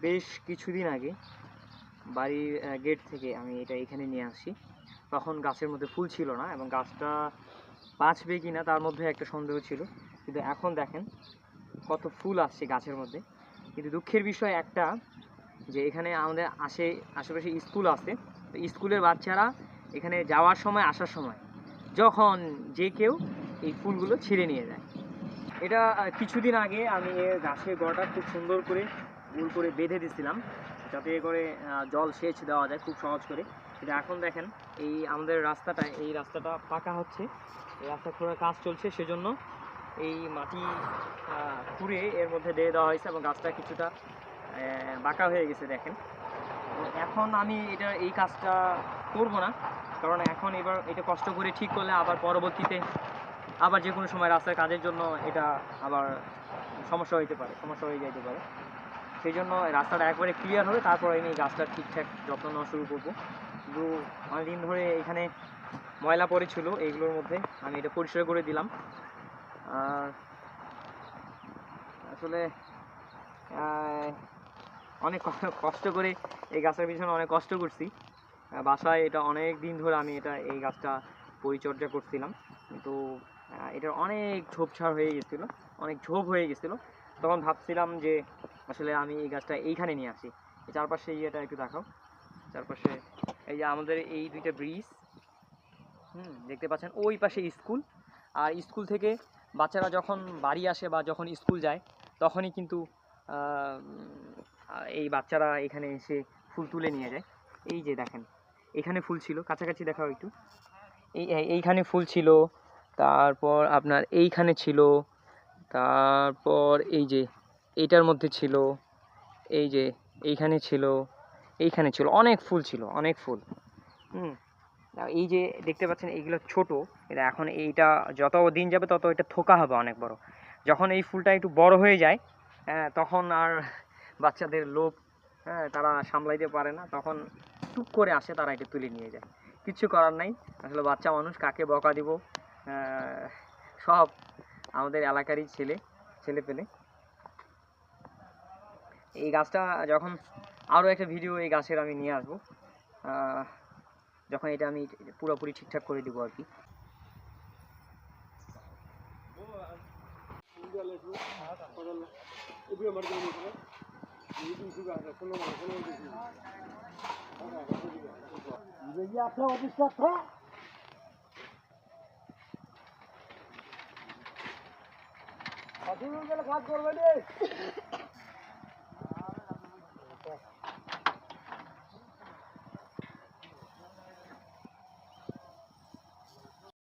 বেশ কিছুদিন আগে বাড়ির গেট থেকে আমি এটা এখানে নিয়ে আসি। তখন গাছের মধ্যে ফুল ছিল না এবং গাছটা বাঁচবে কি না তার মধ্যে একটা সন্দেহ ছিল। কিন্তু এখন দেখেন কত ফুল আসছে গাছের মধ্যে। কিন্তু দুঃখের বিষয় একটা, যে এখানে আমাদের আশেপাশে স্কুল আছে, তো স্কুলের বাচ্চারা এখানে যাওয়ার সময় আসার সময় যখন যে কেউ এই ফুলগুলো ছিঁড়ে নিয়ে যায়। এটা কিছুদিন আগে আমি গাছের গোড়াটা খুব সুন্দর করে গোল করে বেঁধে দিয়েছিলাম, যাতে করে জল সেচ দেওয়া যায় খুব সহজ করে। কিন্তু এখন দেখেন এই আমাদের এই রাস্তাটা পাকা হচ্ছে, এই রাস্তা খোঁড়ার কাজ চলছে, সেজন্য এই মাটি খুঁড়ে এর মধ্যে দিয়ে দেওয়া হয়েছে এবং গাছটা কিছুটা বাঁকা হয়ে গেছে দেখেন। এখন আমি এই কাজটা করব না, কারণ এবার এটা কষ্ট করে ঠিক করলে আবার পরবর্তীতে আবার যে কোনো সময় রাস্তার কাজের জন্য এটা আবার সমস্যা হয়ে যেতে পারে। সেই জন্য রাস্তাটা একবারে ক্লিয়ার হবে, তারপরে আমি গাছটা ঠিকঠাক যত্ন নেওয়া শুরু করব। কিন্তু অনেকদিন ধরে এখানে ময়লা পড়েছিল, এইগুলোর মধ্যে আমি এটা পরিষ্কার করে দিলাম। আর আসলে অনেক কষ্ট করে এই গাছের পিছনে অনেক কষ্ট করছি। বাসায় এটা অনেক দিন ধরে আমি এই গাছটা পরিচর্যা করছিলাম, কিন্তু এটার অনেক ঝোপঝাড় হয়ে গেছিলো, অনেক ঝোপ হয়ে গেছিলো। তখন ভাবছিলাম যে আসলে আমি এই গাছটা এইখানে নিয়ে আসি। এই চারপাশে ইয়েটা একটু দেখাও, চারপাশে এই যে আমাদের এই দুইটা ব্রিজ, দেখতে পাচ্ছেন, ওই পাশে স্কুল। আর স্কুল থেকে বাচ্চারা যখন বাড়ি আসে বা যখন স্কুল যায় তখনই কিন্তু এই বাচ্চারা এখানে এসে ফুল তুলে নিয়ে যায়। এই যে দেখেন এখানে ফুল ছিল, কাছাকাছি দেখাও একটু, এইখানে ফুল ছিল, তারপর আপনার এইখানে ছিল, তারপর এই যে এইটার মধ্যে ছিল, এই যে এইখানে ছিল, অনেক ফুল ছিল, অনেক ফুল। এই যে দেখতে পাচ্ছেন এইগুলো ছোট, এটা এখন এইটা যত দিন যাবে তত এটা থোকা হবে অনেক বড়। যখন এই ফুলটা একটু বড় হয়ে যায় তখন আর বাচ্চাদের লোভ তারা সামলাইতে পারে না, তখন টুক করে আসে, তারা এটা তুলে নিয়ে যায়। কিচ্ছু করার নাই, আসলে বাচ্চা মানুষ, কাকে বকা দিব। সব আমাদের এলাকারই ছেলে পেলে। এই গাছটা যখন আরও একটা ভিডিও এই গাছের আমি নিয়ে আসবো, যখন এটা আমি পুরোপুরি ঠিকঠাক করে দিব আর কি। কাজ করবে